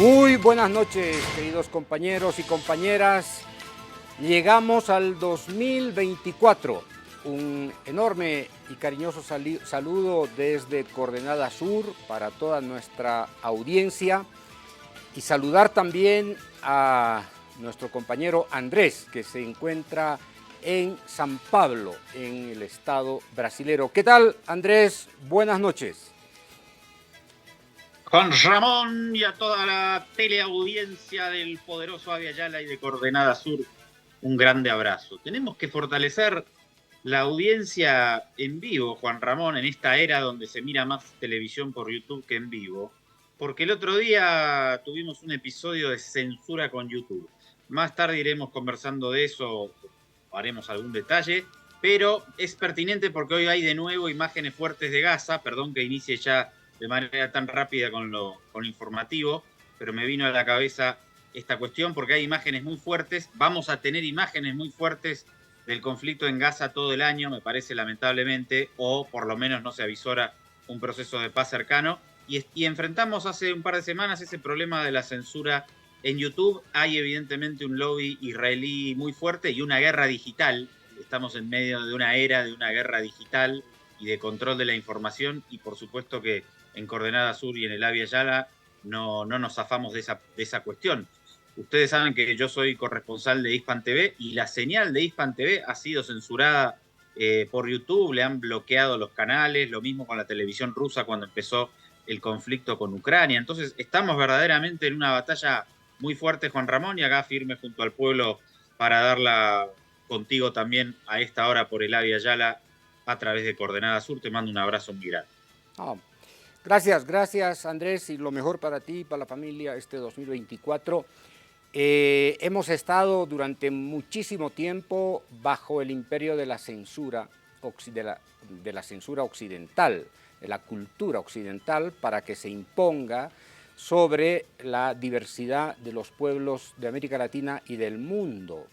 Muy buenas noches, queridos compañeros y compañeras. Llegamos al 2024. Un enorme y cariñoso saludo desde Coordenada Sur para toda nuestra audiencia y saludar también a nuestro compañero Andrés, que se encuentra en San Pablo, en el estado brasilero. ¿Qué tal, Andrés? Buenas noches. Juan Ramón y a toda la teleaudiencia del poderoso Avia Yala y de Coordenada Sur, un grande abrazo. Tenemos que fortalecer la audiencia en vivo, Juan Ramón, en esta era donde se mira más televisión por YouTube que en vivo, porque el otro día tuvimos un episodio de censura con YouTube. Más tarde iremos conversando de eso, haremos algún detalle, pero es pertinente porque hoy hay de nuevo imágenes fuertes de Gaza. Perdón que inicie ya de manera tan rápida con lo informativo, pero me vino a la cabeza esta cuestión porque hay imágenes muy fuertes. Vamos a tener imágenes muy fuertes del conflicto en Gaza todo el año, me parece, lamentablemente, o por lo menos no se avisora un proceso de paz cercano. Y enfrentamos hace un par de semanas ese problema de la censura en YouTube. Hay evidentemente un lobby israelí muy fuerte y una guerra digital. Estamos en medio de una era de una guerra digital y de control de la información, y por supuesto que en Coordenada Sur y en el Avia Yala no nos zafamos de esa cuestión. Ustedes saben que yo soy corresponsal de Hispan TV y la señal de Hispan TV ha sido censurada por YouTube, le han bloqueado los canales, lo mismo con la televisión rusa cuando empezó el conflicto con Ucrania. Entonces estamos verdaderamente en una batalla muy fuerte, Juan Ramón, y acá firme junto al pueblo para darla contigo también a esta hora por el Avia Yala a través de Coordenada Sur. Te mando un abrazo muy grande. Oh, gracias Andrés, y lo mejor para ti y para la familia este 2024. Hemos estado durante muchísimo tiempo bajo el imperio de la censura, de la censura occidental, de la cultura occidental, para que se imponga sobre la diversidad de los pueblos de América Latina y del mundo.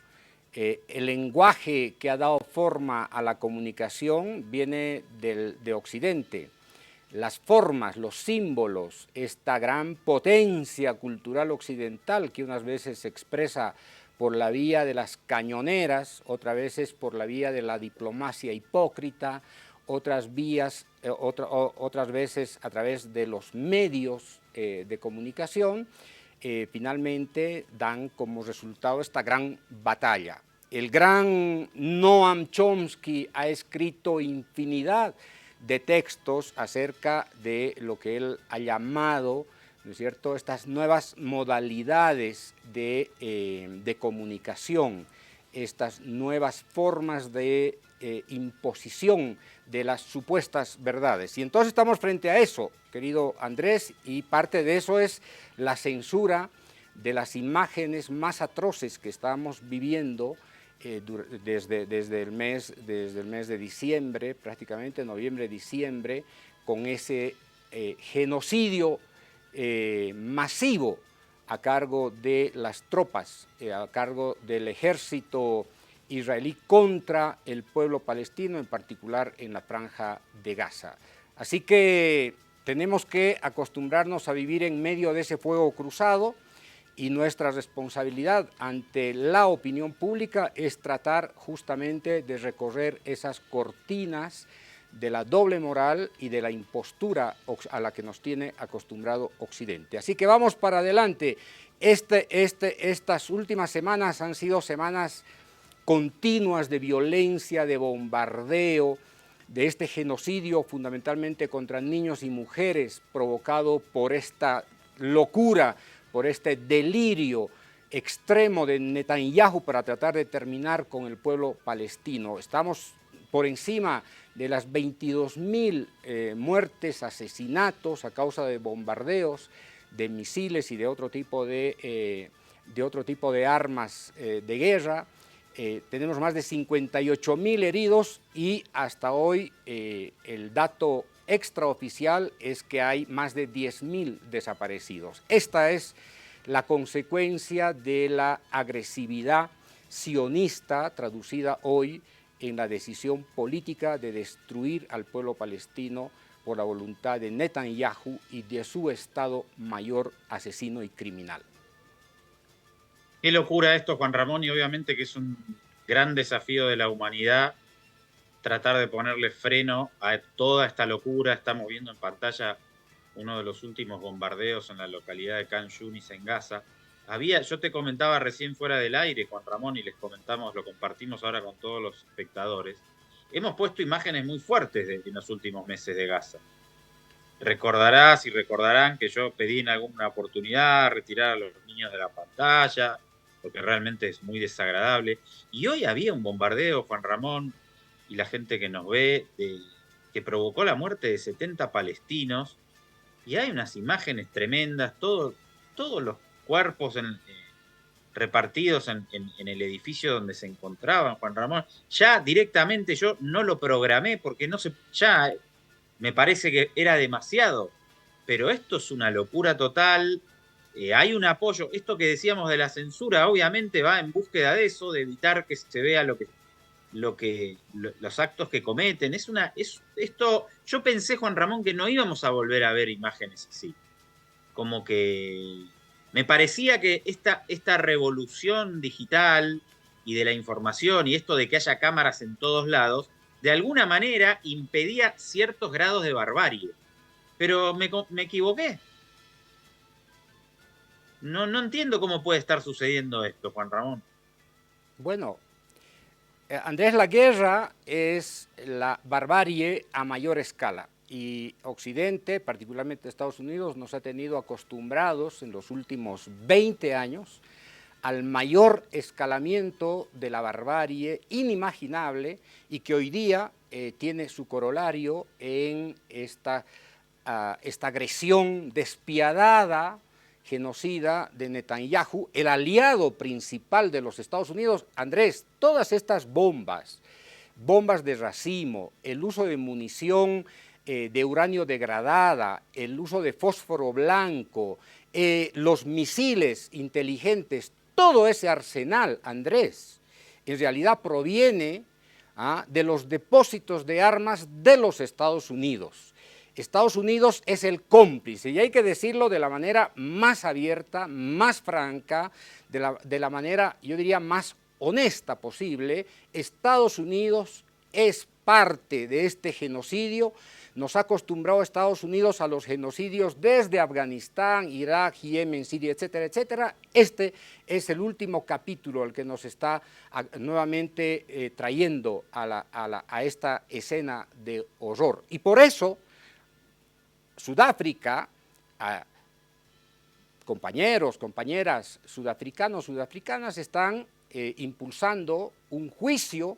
El lenguaje que ha dado forma a la comunicación viene de Occidente. Las formas, los símbolos, esta gran potencia cultural occidental que unas veces se expresa por la vía de las cañoneras, otras veces por la vía de la diplomacia hipócrita, otras veces a través de los medios de comunicación, finalmente dan como resultado esta gran batalla. El gran Noam Chomsky ha escrito infinidad de textos acerca de lo que él ha llamado, ¿no es cierto?, estas nuevas modalidades de comunicación, estas nuevas formas de imposición de las supuestas verdades. Y entonces estamos frente a eso, querido Andrés, y parte de eso es la censura de las imágenes más atroces que estamos viviendo desde el mes de diciembre, prácticamente noviembre, diciembre, con ese genocidio masivo a cargo de las tropas, a cargo del ejército israelí contra el pueblo palestino, en particular en la franja de Gaza. Así que tenemos que acostumbrarnos a vivir en medio de ese fuego cruzado, y nuestra responsabilidad ante la opinión pública es tratar justamente de recorrer esas cortinas de la doble moral y de la impostura a la que nos tiene acostumbrado Occidente. Así que vamos para adelante. Estas últimas semanas han sido semanas continuas de violencia, de bombardeo, de este genocidio fundamentalmente contra niños y mujeres provocado por esta locura, por este delirio extremo de Netanyahu para tratar de terminar con el pueblo palestino. Estamos por encima de las 22.000 muertes, asesinatos a causa de bombardeos, de misiles y de otro tipo de armas de guerra. Tenemos más de 58.000 heridos y hasta hoy el dato extraoficial es que hay más de 10.000 desaparecidos. Esta es la consecuencia de la agresividad sionista traducida hoy en la decisión política de destruir al pueblo palestino por la voluntad de Netanyahu y de su Estado Mayor asesino y criminal. Qué locura esto, Juan Ramón, y obviamente que es un gran desafío de la humanidad tratar de ponerle freno a toda esta locura. Estamos viendo en pantalla uno de los últimos bombardeos en la localidad de Khan Yunis, en Gaza. Yo te comentaba recién fuera del aire, Juan Ramón, y les comentamos, lo compartimos ahora con todos los espectadores. Hemos puesto imágenes muy fuertes en los últimos meses de Gaza. Recordarás y recordarán que yo pedí en alguna oportunidad retirar a los niños de la pantalla, porque realmente es muy desagradable. Y hoy había un bombardeo, Juan Ramón, y la gente que nos ve, que provocó la muerte de 70 palestinos, y hay unas imágenes tremendas, todos los cuerpos repartidos en el edificio donde se encontraban, Juan Ramón. Ya directamente yo no lo programé porque ya me parece que era demasiado, pero esto es una locura total. Hay un apoyo, esto que decíamos de la censura obviamente va en búsqueda de eso, de evitar que se vea los actos que cometen. Yo pensé, Juan Ramón, que no íbamos a volver a ver imágenes así. Como que me parecía que esta revolución digital y de la información y esto de que haya cámaras en todos lados, de alguna manera impedía ciertos grados de barbarie. Pero me equivoqué. No entiendo cómo puede estar sucediendo esto, Juan Ramón. Bueno, Andrés, la guerra es la barbarie a mayor escala y Occidente, particularmente Estados Unidos, nos ha tenido acostumbrados en los últimos 20 años al mayor escalamiento de la barbarie inimaginable y que hoy día tiene su corolario en esta agresión despiadada, genocida de Netanyahu, el aliado principal de los Estados Unidos. Andrés, todas estas bombas de racimo, el uso de munición de uranio degradada, el uso de fósforo blanco, los misiles inteligentes, todo ese arsenal, Andrés, en realidad proviene de los depósitos de armas de los Estados Unidos. Estados Unidos es el cómplice, y hay que decirlo de la manera más abierta, más franca, de la manera, yo diría, más honesta posible. Estados Unidos es parte de este genocidio. Nos ha acostumbrado a Estados Unidos a los genocidios desde Afganistán, Irak, Yemen, Siria, etcétera, etcétera. Este es el último capítulo al que nos está nuevamente trayendo a esta escena de horror. Y por eso Sudáfrica, compañeros, compañeras sudafricanos, sudafricanas están impulsando un juicio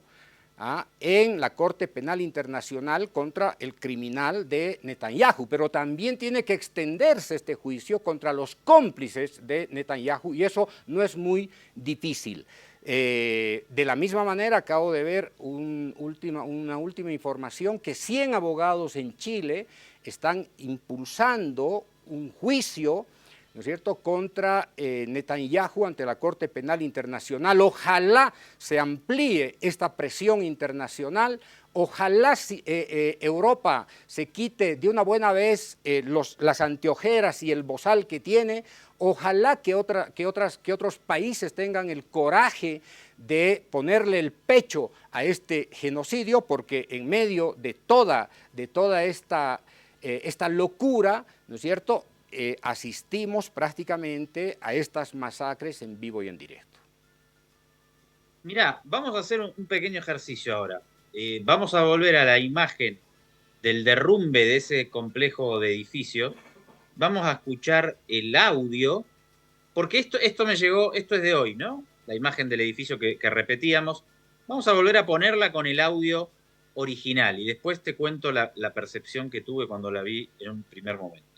en la Corte Penal Internacional contra el criminal de Netanyahu, pero también tiene que extenderse este juicio contra los cómplices de Netanyahu y eso no es muy difícil. De la misma manera acabo de ver una última información que 100 abogados en Chile están impulsando un juicio, ¿no es cierto?, contra Netanyahu ante la Corte Penal Internacional. Ojalá se amplíe esta presión internacional, ojalá Europa se quite de una buena vez las anteojeras y el bozal que tiene, ojalá que otros países tengan el coraje de ponerle el pecho a este genocidio, porque en medio de toda esta locura, ¿no es cierto?, asistimos prácticamente a estas masacres en vivo y en directo. Mirá, vamos a hacer un pequeño ejercicio ahora. Vamos a volver a la imagen del derrumbe de ese complejo de edificios. Vamos a escuchar el audio, porque esto me llegó, esto es de hoy, ¿no? La imagen del edificio que repetíamos. Vamos a volver a ponerla con el audio original y después te cuento la percepción que tuve cuando la vi en un primer momento.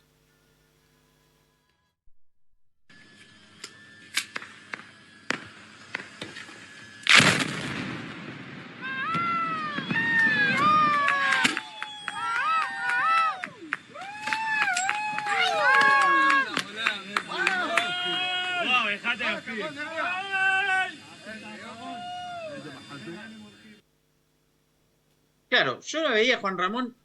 Claro, yo la veía, Juan Ramón,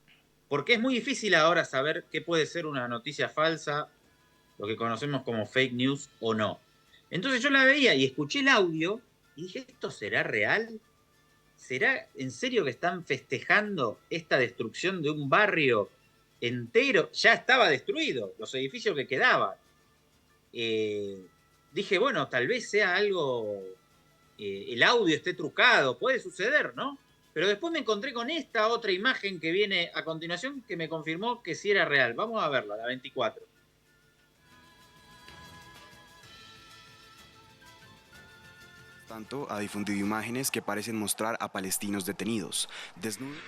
porque es muy difícil ahora saber qué puede ser una noticia falsa, lo que conocemos como fake news o no. Entonces yo la veía y escuché el audio y dije, ¿esto será real? ¿Será en serio que están festejando esta destrucción de un barrio entero? Ya estaba destruido, los edificios que quedaban. Dije, bueno, tal vez sea algo, el audio esté trucado, puede suceder, ¿no? Pero después me encontré con esta otra imagen que viene a continuación que me confirmó que sí era real. Vamos a verla, la 24. Tanto, ha difundido imágenes que parecen mostrar a palestinos detenidos, desnudos.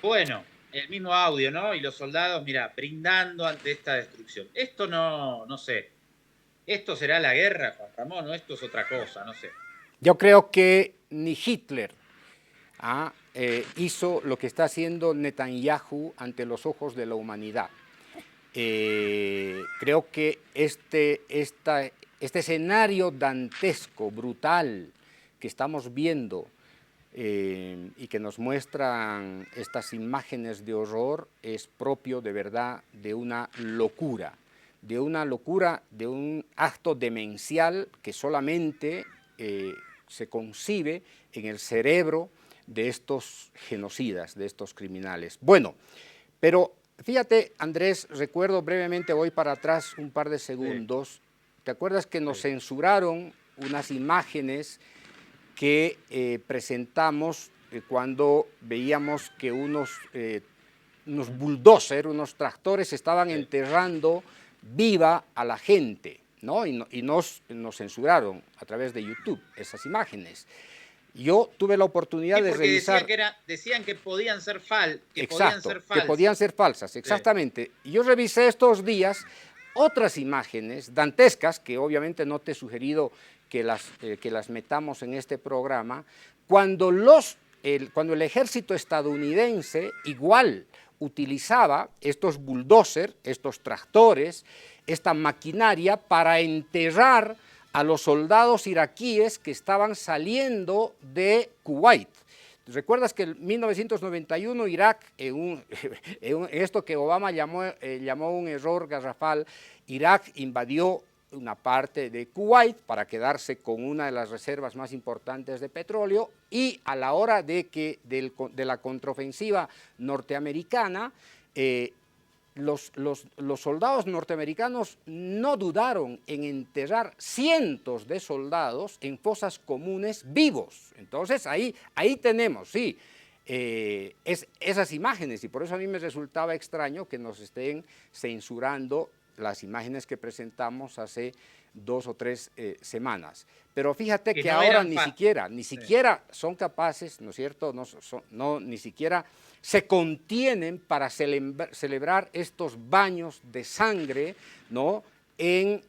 Bueno, el mismo audio, ¿no? Y los soldados, mira, brindando ante esta destrucción. Esto no sé. ¿Esto será la guerra, Juan Ramón, o esto es otra cosa? No sé. Yo creo que ni Hitler hizo lo que está haciendo Netanyahu ante los ojos de la humanidad. Creo que este escenario dantesco, brutal, que estamos viendo y que nos muestran estas imágenes de horror es propio de verdad de una locura, de un acto demencial que solamente se concibe en el cerebro de estos genocidas, de estos criminales. Bueno, pero fíjate, Andrés, recuerdo brevemente, voy para atrás un par de segundos. Sí. ¿Te acuerdas que nos censuraron unas imágenes que presentamos cuando veíamos que unos bulldozers, unos tractores estaban enterrando viva a la gente, ¿no? Y nos censuraron a través de YouTube esas imágenes. Yo tuve la oportunidad de revisar... Decían que podían ser falsas. Que podían ser falsas, exactamente. Y yo revisé estos días otras imágenes dantescas, que obviamente no te he sugerido que las metamos en este programa, cuando el ejército estadounidense igual utilizaba estos bulldozers, estos tractores, esta maquinaria para enterrar a los soldados iraquíes que estaban saliendo de Kuwait. ¿Recuerdas que en 1991 Irak, en esto que Obama llamó un error garrafal, Irak invadió una parte de Kuwait para quedarse con una de las reservas más importantes de petróleo y a la hora de la contraofensiva norteamericana, los soldados norteamericanos no dudaron en enterrar cientos de soldados en fosas comunes vivos. Entonces ahí tenemos, sí, esas imágenes, y por eso a mí me resultaba extraño que nos estén censurando las imágenes que presentamos hace 2 o 3 semanas. Pero fíjate que ahora ni siquiera son capaces, ¿no es cierto?, ni siquiera se contienen para celebrar estos baños de sangre, ¿no?, en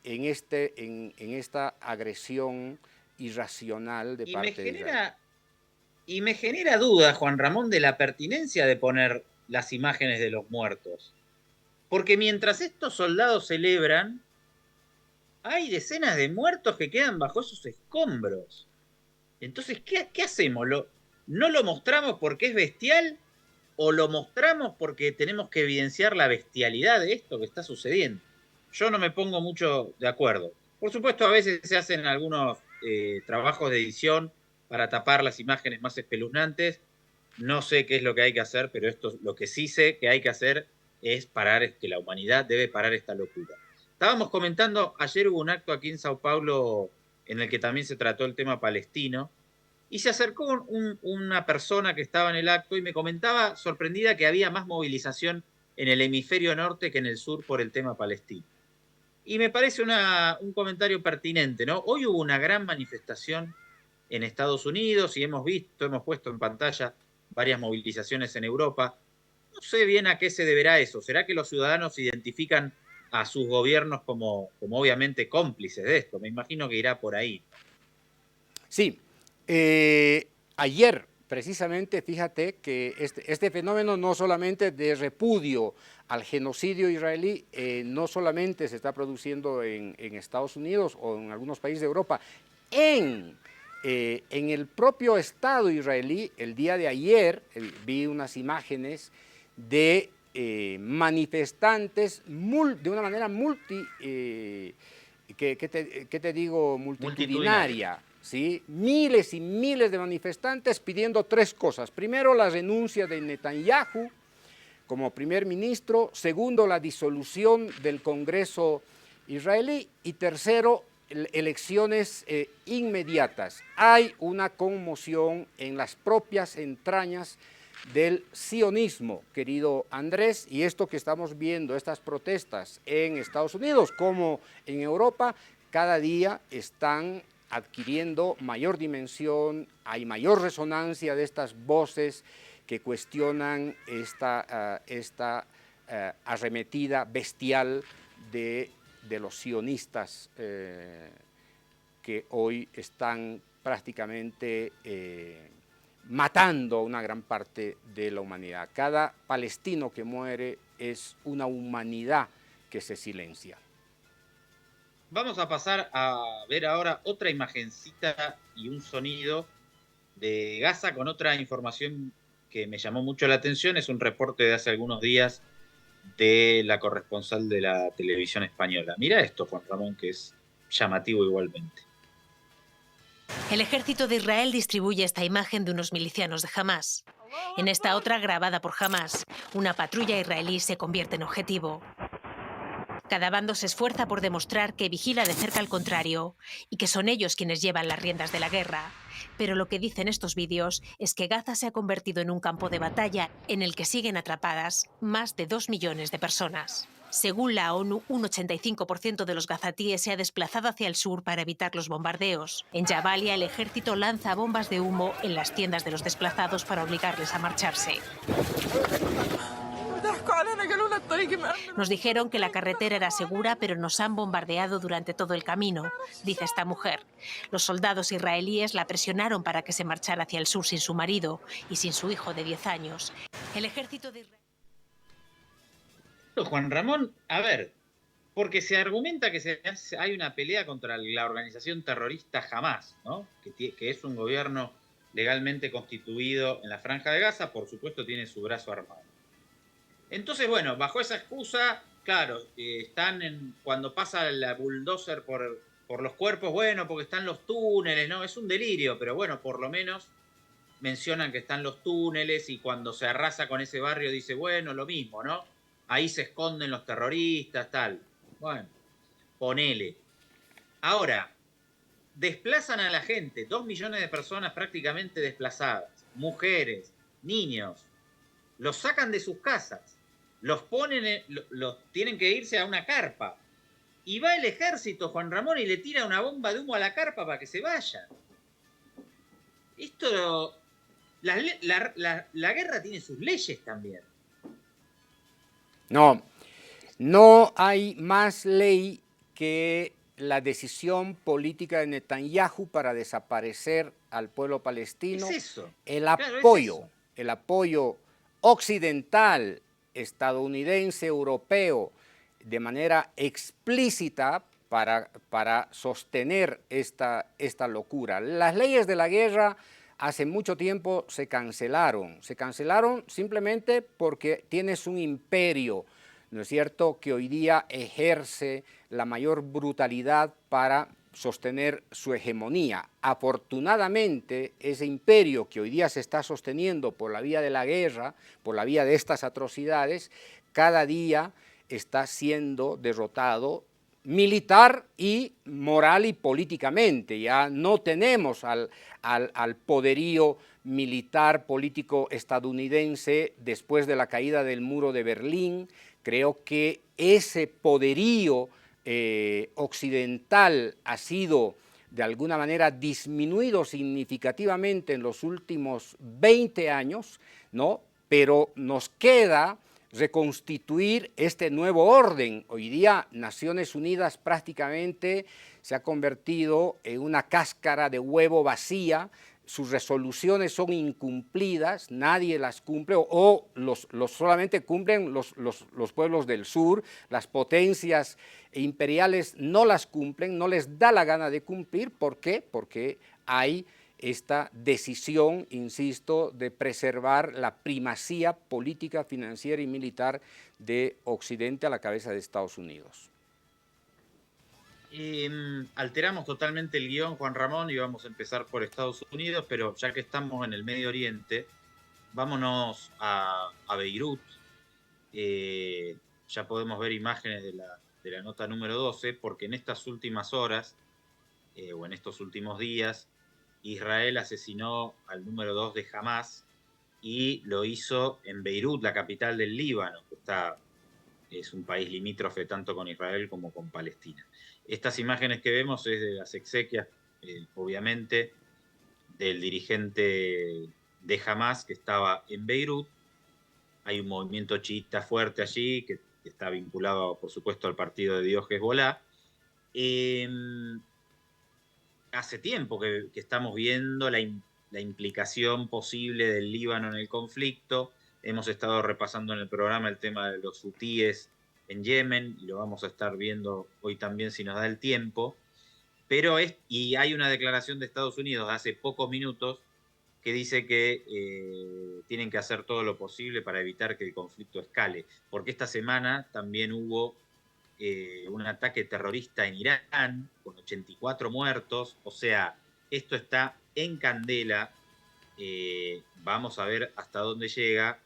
esta agresión irracional de parte de Israel. Y me genera duda, Juan Ramón, de la pertinencia de poner las imágenes de los muertos. Porque mientras estos soldados celebran, hay decenas de muertos que quedan bajo esos escombros. Entonces, ¿qué hacemos? ¿No lo mostramos porque es bestial o lo mostramos porque tenemos que evidenciar la bestialidad de esto que está sucediendo? Yo no me pongo mucho de acuerdo. Por supuesto, a veces se hacen algunos trabajos de edición para tapar las imágenes más espeluznantes. No sé qué es lo que hay que hacer, pero esto lo que sí sé que hay que hacer es parar, que la humanidad debe parar esta locura. Estábamos comentando, ayer hubo un acto aquí en Sao Paulo en el que también se trató el tema palestino, y se acercó una persona que estaba en el acto y me comentaba, sorprendida, que había más movilización en el hemisferio norte que en el sur por el tema palestino. Y me parece un comentario pertinente, ¿no? Hoy hubo una gran manifestación en Estados Unidos y hemos puesto en pantalla varias movilizaciones en Europa. No sé bien a qué se deberá eso. ¿Será que los ciudadanos identifican a sus gobiernos como obviamente cómplices de esto? Me imagino que irá por ahí. Sí. Ayer, precisamente fíjate que este fenómeno no solamente de repudio al genocidio israelí, no solamente se está produciendo en Estados Unidos o en algunos países de Europa, en el propio Estado israelí. El día de ayer vi unas imágenes de manifestantes de una manera ¿qué te digo? Multitudinaria. ¿Sí? Miles y miles de manifestantes pidiendo tres cosas. Primero, la renuncia de Netanyahu como primer ministro. Segundo, la disolución del Congreso israelí. Y tercero, elecciones inmediatas. Hay una conmoción en las propias entrañas del sionismo, querido Andrés, y esto que estamos viendo, estas protestas en Estados Unidos como en Europa, cada día están adquiriendo mayor dimensión, hay mayor resonancia de estas voces que cuestionan esta arremetida bestial de los sionistas que hoy están prácticamente matando a una gran parte de la humanidad. Cada palestino que muere es una humanidad que se silencia. Vamos a pasar a ver ahora otra imagencita y un sonido de Gaza con otra información que me llamó mucho la atención. Es un reporte de hace algunos días de la corresponsal de la televisión española. Mira esto, Juan Ramón, que es llamativo igualmente. El ejército de Israel distribuye esta imagen de unos milicianos de Hamás. En esta otra, grabada por Hamás, una patrulla israelí se convierte en objetivo. Cada bando se esfuerza por demostrar que vigila de cerca al contrario y que son ellos quienes llevan las riendas de la guerra. Pero lo que dicen estos vídeos es que Gaza se ha convertido en un campo de batalla en el que siguen atrapadas más de 2 millones de personas. Según la ONU, un 85% de los gazatíes se ha desplazado hacia el sur para evitar los bombardeos. En Jabalia, el ejército lanza bombas de humo en las tiendas de los desplazados para obligarles a marcharse. Nos dijeron que la carretera era segura, pero nos han bombardeado durante todo el camino, dice esta mujer. Los soldados israelíes la presionaron para que se marchara hacia el sur sin su marido y sin su hijo de 10 años. El ejército de Israel... Juan Ramón, a ver, porque se argumenta que hay una pelea contra la organización terrorista Hamás, ¿no? Que es un gobierno legalmente constituido en la Franja de Gaza, por supuesto tiene su brazo armado. Entonces, bueno, bajo esa excusa, claro, cuando pasa la bulldozer por los cuerpos, bueno, porque están los túneles, ¿no? Es un delirio, pero bueno, por lo menos mencionan que están los túneles y cuando se arrasa con ese barrio dice, bueno, lo mismo, ¿no? Ahí se esconden los terroristas, tal. Bueno, ponele. Ahora, desplazan a la gente, 2 millones de personas prácticamente desplazadas, mujeres, niños, los sacan de sus casas, los tienen que irse a una carpa. Y va el ejército, Juan Ramón, y le tira una bomba de humo a la carpa para que se vayan. Esto, la guerra tiene sus leyes también. No hay más ley que la decisión política de Netanyahu para desaparecer al pueblo palestino. Es eso. El apoyo occidental, estadounidense, europeo, de manera explícita para sostener esta locura. Las leyes de la guerra hace mucho tiempo se cancelaron simplemente porque tienes un imperio, ¿no es cierto?, que hoy día ejerce la mayor brutalidad para sostener su hegemonía. Afortunadamente, ese imperio que hoy día se está sosteniendo por la vía de la guerra, por la vía de estas atrocidades, cada día está siendo derrotado militar y moral y políticamente. Ya no tenemos al poderío militar político estadounidense después de la caída del muro de Berlín. Creo que ese poderío occidental ha sido de alguna manera disminuido significativamente en los últimos 20 años, ¿no? Pero nos queda reconstituir este nuevo orden. Hoy día Naciones Unidas prácticamente se ha convertido en una cáscara de huevo vacía, sus resoluciones son incumplidas, nadie las cumple, o solamente cumplen los pueblos del sur, las potencias imperiales no las cumplen, no les da la gana de cumplir. ¿Por qué? Porque hay esta decisión, insisto, de preservar la primacía política, financiera y militar de Occidente a la cabeza de Estados Unidos. Alteramos totalmente el guión, Juan Ramón, y vamos a empezar por Estados Unidos, pero ya que estamos en el Medio Oriente, vámonos a Beirut. Ya podemos ver imágenes de la nota número 12, porque en estas últimas horas, o en estos últimos días, Israel asesinó al número 2 de Hamás y lo hizo en Beirut, la capital del Líbano, que es un país limítrofe tanto con Israel como con Palestina. Estas imágenes que vemos es de las exequias, obviamente, del dirigente de Hamás que estaba en Beirut. Hay un movimiento chiita fuerte allí que está vinculado, por supuesto, al partido de Dios Hezbolá. Hace tiempo que estamos viendo la implicación posible del Líbano en el conflicto. Hemos estado repasando en el programa el tema de los hutíes en Yemen, y lo vamos a estar viendo hoy también si nos da el tiempo. Y hay una declaración de Estados Unidos hace pocos minutos que dice que tienen que hacer todo lo posible para evitar que el conflicto escale, porque esta semana también hubo un ataque terrorista en Irán con 84 muertos. O sea, esto está en candela. Vamos a ver hasta dónde llega,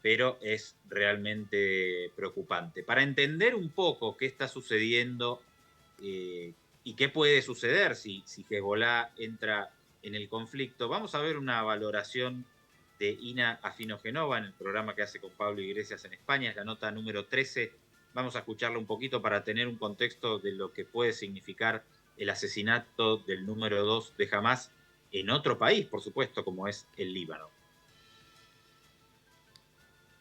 pero es realmente preocupante. Para entender un poco qué está sucediendo y qué puede suceder si Hezbolá entra en el conflicto, vamos a ver una valoración de Ina Afinogenova en el programa que hace con Pablo Iglesias en España, es la nota número 13. Vamos a escucharla un poquito para tener un contexto de lo que puede significar el asesinato del número 2 de Hamás en otro país, por supuesto, como es el Líbano.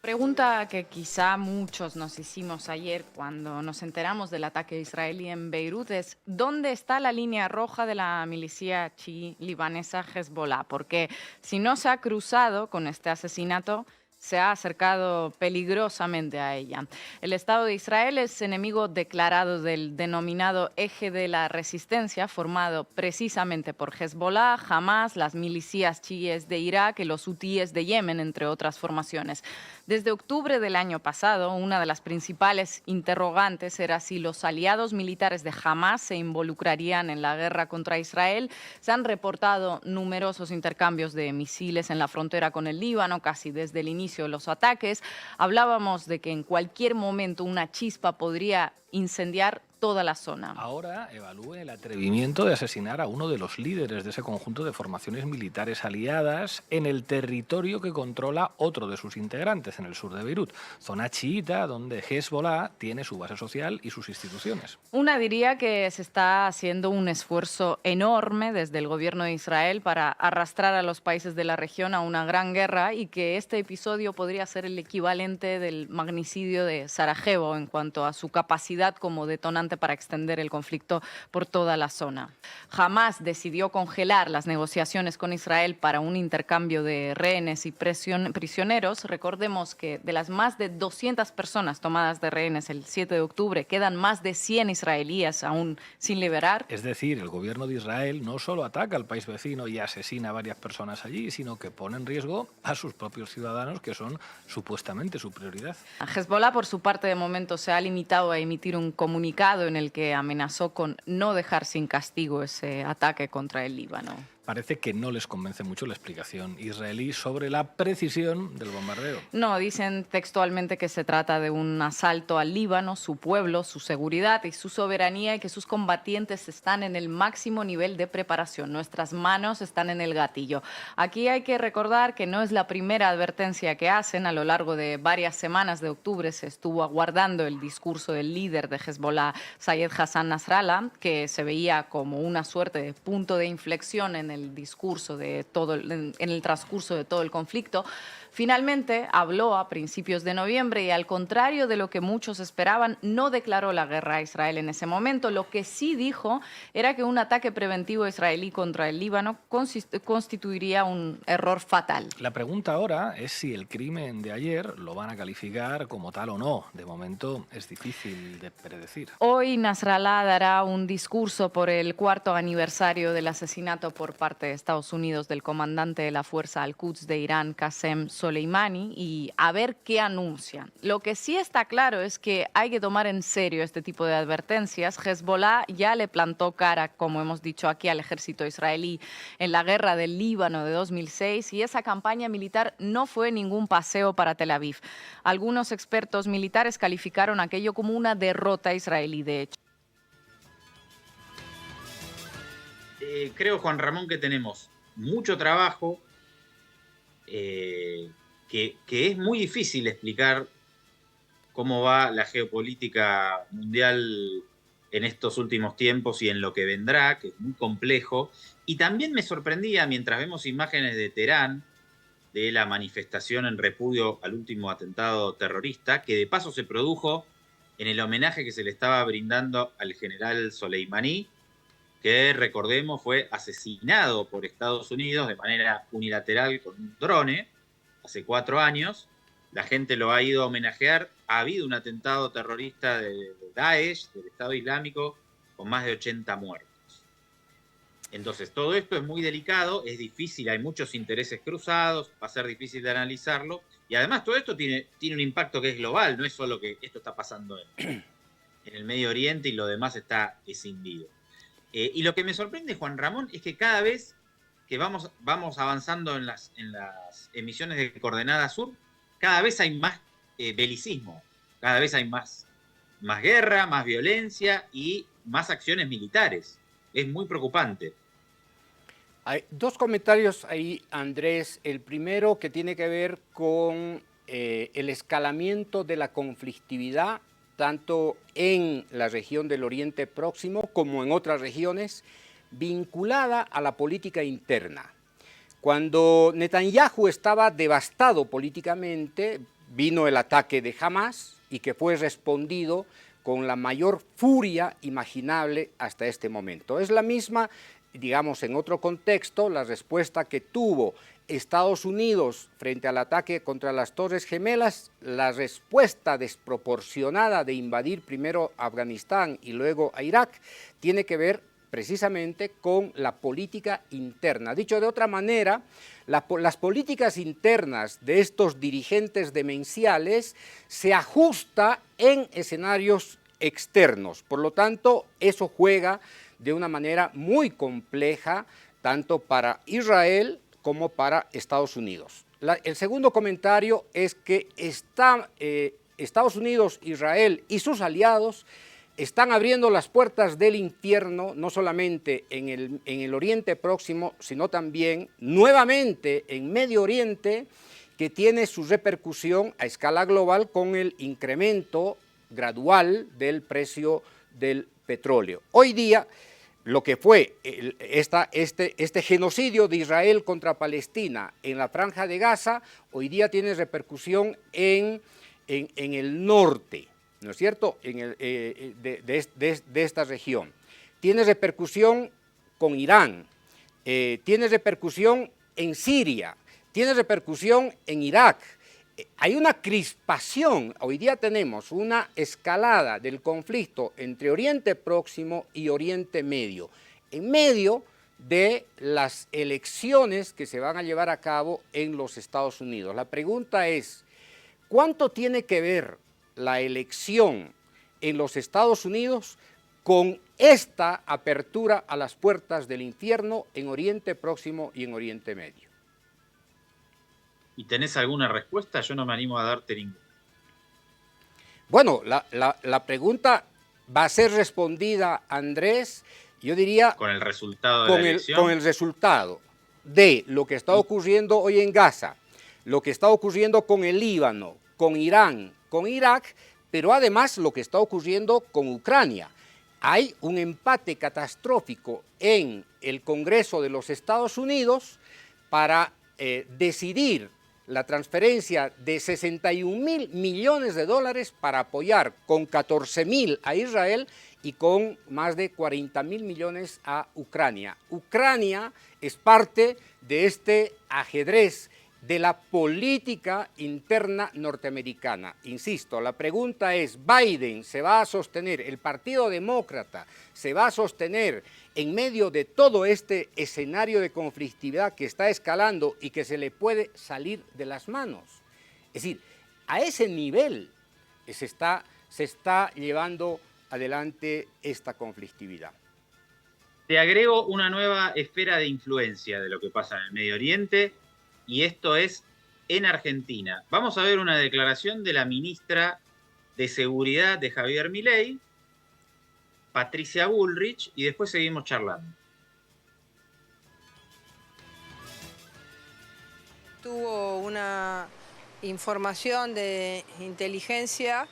Pregunta que quizá muchos nos hicimos ayer cuando nos enteramos del ataque israelí en Beirut es: ¿dónde está la línea roja de la milicia chií libanesa Hezbolá? Porque si no se ha cruzado con este asesinato, se ha acercado peligrosamente a ella. El Estado de Israel es enemigo declarado del denominado Eje de la Resistencia, formado precisamente por Hezbolá, Hamás, las milicias chiíes de Irak y los hutíes de Yemen, entre otras formaciones. Desde octubre del año pasado, una de las principales interrogantes era si los aliados militares de Hamás se involucrarían en la guerra contra Israel. Se han reportado numerosos intercambios de misiles en la frontera con el Líbano, casi desde el inicio de los ataques. Hablábamos de que en cualquier momento una chispa podría incendiar toda la zona. Ahora evalúe el atrevimiento de asesinar a uno de los líderes de ese conjunto de formaciones militares aliadas en el territorio que controla otro de sus integrantes, en el sur de Beirut, zona chiita donde Hezbolá tiene su base social y sus instituciones. Una diría que se está haciendo un esfuerzo enorme desde el gobierno de Israel para arrastrar a los países de la región a una gran guerra, y que este episodio podría ser el equivalente del magnicidio de Sarajevo en cuanto a su capacidad como detonante para extender el conflicto por toda la zona. Hamás decidió congelar las negociaciones con Israel para un intercambio de rehenes y prisioneros. Recordemos que de las más de 200 personas tomadas de rehenes el 7 de octubre, quedan más de 100 israelíes aún sin liberar. Es decir, el gobierno de Israel no solo ataca al país vecino y asesina a varias personas allí, sino que pone en riesgo a sus propios ciudadanos, que son supuestamente su prioridad. Hezbolá, por su parte, de momento se ha limitado a emitir un comunicado en el que amenazó con no dejar sin castigo ese ataque contra el Líbano. Parece que no les convence mucho la explicación israelí sobre la precisión del bombardeo. No, dicen textualmente que se trata de un asalto al Líbano, su pueblo, su seguridad y su soberanía, y que sus combatientes están en el máximo nivel de preparación. Nuestras manos están en el gatillo. Aquí hay que recordar que no es la primera advertencia que hacen. A lo largo de varias semanas de octubre se estuvo aguardando el discurso del líder de Hezbolá, Sayed Hassan Nasrallah, que se veía como una suerte de punto de inflexión en el el discurso de en el transcurso de todo el conflicto. Finalmente habló a principios de noviembre y, al contrario de lo que muchos esperaban, no declaró la guerra a Israel en ese momento. Lo que sí dijo era que un ataque preventivo israelí contra el Líbano constituiría un error fatal. La pregunta ahora es si el crimen de ayer lo van a calificar como tal o no. De momento es difícil de predecir. Hoy Nasrallah dará un discurso por el 4º aniversario del asesinato por parte de Estados Unidos del comandante de la Fuerza Al-Quds de Irán, Qasem Soleimani, y a ver qué anuncian. Lo que sí está claro es que hay que tomar en serio este tipo de advertencias. Hezbollah ya le plantó cara, como hemos dicho aquí, al ejército israelí en la guerra del Líbano de 2006, y esa campaña militar no fue ningún paseo para Tel Aviv. Algunos expertos militares calificaron aquello como una derrota israelí, de hecho. Creo, Juan Ramón, que tenemos mucho trabajo, que es muy difícil explicar cómo va la geopolítica mundial en estos últimos tiempos y en lo que vendrá, que es muy complejo. Y también me sorprendía, mientras vemos imágenes de Teherán, de la manifestación en repudio al último atentado terrorista, que de paso se produjo en el homenaje que se le estaba brindando al general Soleimani, que, recordemos, fue asesinado por Estados Unidos de manera unilateral con un drone hace 4 años. La gente lo ha ido a homenajear. Ha habido un atentado terrorista de Daesh, del Estado Islámico, con más de 80 muertos. Entonces, todo esto es muy delicado, es difícil, hay muchos intereses cruzados, va a ser difícil de analizarlo. Y además todo esto tiene un impacto que es global, no es solo que esto está pasando en el Medio Oriente y lo demás está escindido. Y lo que me sorprende, Juan Ramón, es que cada vez que vamos avanzando en las emisiones de Coordenada Sur, cada vez hay más belicismo, cada vez hay más guerra, más violencia y más acciones militares. Es muy preocupante. Hay 2 comentarios ahí, Andrés. El primero, que tiene que ver con el escalamiento de la conflictividad tanto en la región del Oriente Próximo como en otras regiones, vinculada a la política interna. Cuando Netanyahu estaba devastado políticamente, vino el ataque de Hamas y que fue respondido con la mayor furia imaginable hasta este momento. Es la misma, digamos, en otro contexto, la respuesta que tuvo Estados Unidos frente al ataque contra las Torres Gemelas, la respuesta desproporcionada de invadir primero Afganistán y luego a Irak, tiene que ver precisamente con la política interna. Dicho de otra manera, las políticas internas de estos dirigentes demenciales se ajustan en escenarios externos. Por lo tanto, eso juega de una manera muy compleja tanto para Israel como para Estados Unidos. El segundo comentario es que Estados Unidos, Israel y sus aliados están abriendo las puertas del infierno, no solamente en el Oriente Próximo, sino también nuevamente en Medio Oriente, que tiene su repercusión a escala global con el incremento gradual del precio del petróleo. Hoy día, lo que fue este genocidio de Israel contra Palestina en la Franja de Gaza, hoy día tiene repercusión en el norte, ¿no es cierto?, de esta región. Tiene repercusión con Irán, tiene repercusión en Siria, tiene repercusión en Irak. Hay una crispación, hoy día tenemos una escalada del conflicto entre Oriente Próximo y Oriente Medio, en medio de las elecciones que se van a llevar a cabo en los Estados Unidos. La pregunta es, ¿cuánto tiene que ver la elección en los Estados Unidos con esta apertura a las puertas del infierno en Oriente Próximo y en Oriente Medio? ¿Y tenés alguna respuesta? Yo no me animo a darte ninguna. Bueno, la pregunta va a ser respondida, Andrés, yo diría... Con el resultado de la elección. Con el resultado de lo que está ocurriendo hoy en Gaza, lo que está ocurriendo con el Líbano, con Irán, con Irak, pero además lo que está ocurriendo con Ucrania. hay un empate catastrófico en el Congreso de los Estados Unidos para decidir la transferencia de 61.000 millones de dólares para apoyar con 14.000 a Israel y con más de 40.000 millones a Ucrania. Ucrania es parte de este ajedrez de la política interna norteamericana. Insisto, la pregunta es, ¿Biden se va a sostener, el Partido Demócrata se va a sostener en medio de todo este escenario de conflictividad que está escalando y que se le puede salir de las manos? Es decir, a ese nivel se está llevando adelante esta conflictividad. Te agrego una nueva esfera de influencia de lo que pasa en el Medio Oriente, y esto es en Argentina. Vamos a ver una declaración de la ministra de Seguridad de Javier Milei, Patricia Bullrich, y después seguimos charlando. Tuvo una información de inteligencia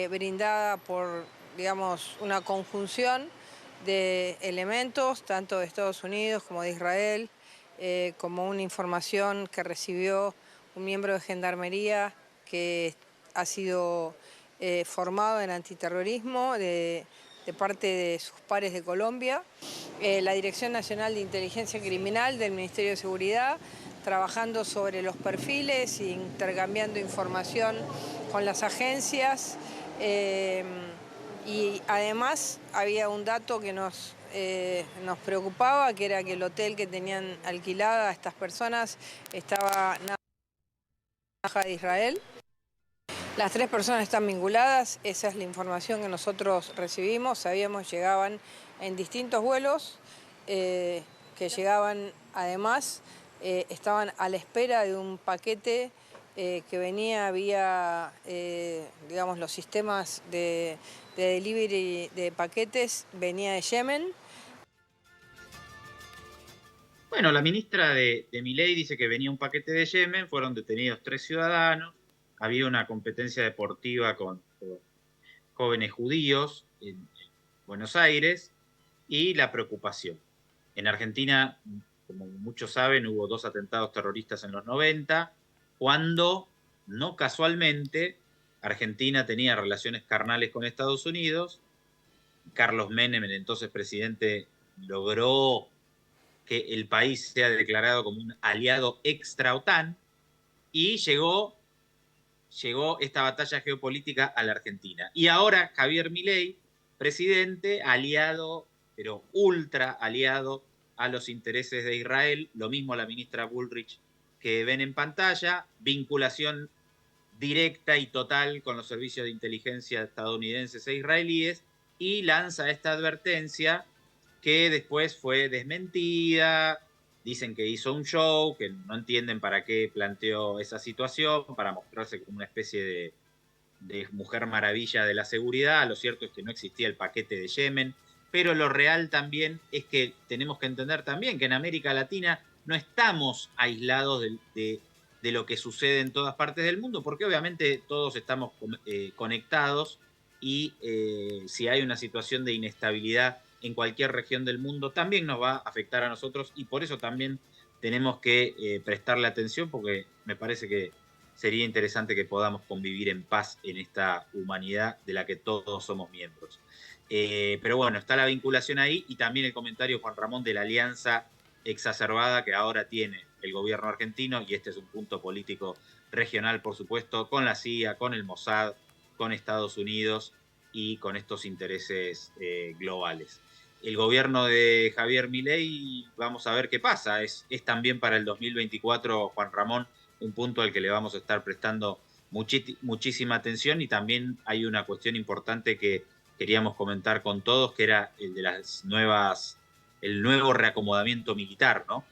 brindada por, digamos, una conjunción de elementos, tanto de Estados Unidos como de Israel, como una información que recibió un miembro de Gendarmería que ha sido formado en antiterrorismo de parte de sus pares de Colombia, la Dirección Nacional de Inteligencia Criminal del Ministerio de Seguridad, trabajando sobre los perfiles, intercambiando información con las agencias, y además había un dato que nos preocupaba, que era que el hotel que tenían alquilada a estas personas estaba en la embajada de Israel. Las 3 personas están vinculadas, esa es la información que nosotros recibimos. Sabíamos que llegaban en distintos vuelos, que llegaban además, estaban a la espera de un paquete que venía vía, digamos, los sistemas de delivery de paquetes, venía de Yemen. Bueno, la ministra de Milei dice que venía un paquete de Yemen, fueron detenidos 3 ciudadanos, había una competencia deportiva con jóvenes judíos en Buenos Aires y la preocupación. En Argentina, como muchos saben, hubo 2 atentados terroristas en los 90, cuando, no casualmente, Argentina tenía relaciones carnales con Estados Unidos. Carlos Menem, el entonces presidente, logró que el país sea declarado como un aliado extra OTAN, y llegó esta batalla geopolítica a la Argentina. Y ahora Javier Milei, presidente, aliado, pero ultra aliado a los intereses de Israel, lo mismo la ministra Bullrich que ven en pantalla, vinculación directa y total con los servicios de inteligencia estadounidenses e israelíes, y lanza esta advertencia que después fue desmentida. Dicen que hizo un show, que no entienden para qué planteó esa situación, para mostrarse como una especie de mujer maravilla de la seguridad. Lo cierto es que no existía el paquete de Yemen, pero lo real también es que tenemos que entender también que en América Latina no estamos aislados de lo que sucede en todas partes del mundo, porque obviamente todos estamos conectados, y si hay una situación de inestabilidad en cualquier región del mundo, también nos va a afectar a nosotros, y por eso también tenemos que prestarle atención, porque me parece que sería interesante que podamos convivir en paz en esta humanidad de la que todos somos miembros. Pero bueno, está la vinculación ahí, y también el comentario, Juan Ramón, de la alianza exacerbada que ahora tiene el gobierno argentino, y este es un punto político regional, por supuesto, con la CIA, con el Mossad, con Estados Unidos y con estos intereses globales. El gobierno de Javier Milei, vamos a ver qué pasa, es también para el 2024, Juan Ramón, un punto al que le vamos a estar prestando muchísima atención, y también hay una cuestión importante que queríamos comentar con todos, que era el de el nuevo reacomodamiento militar, ¿no?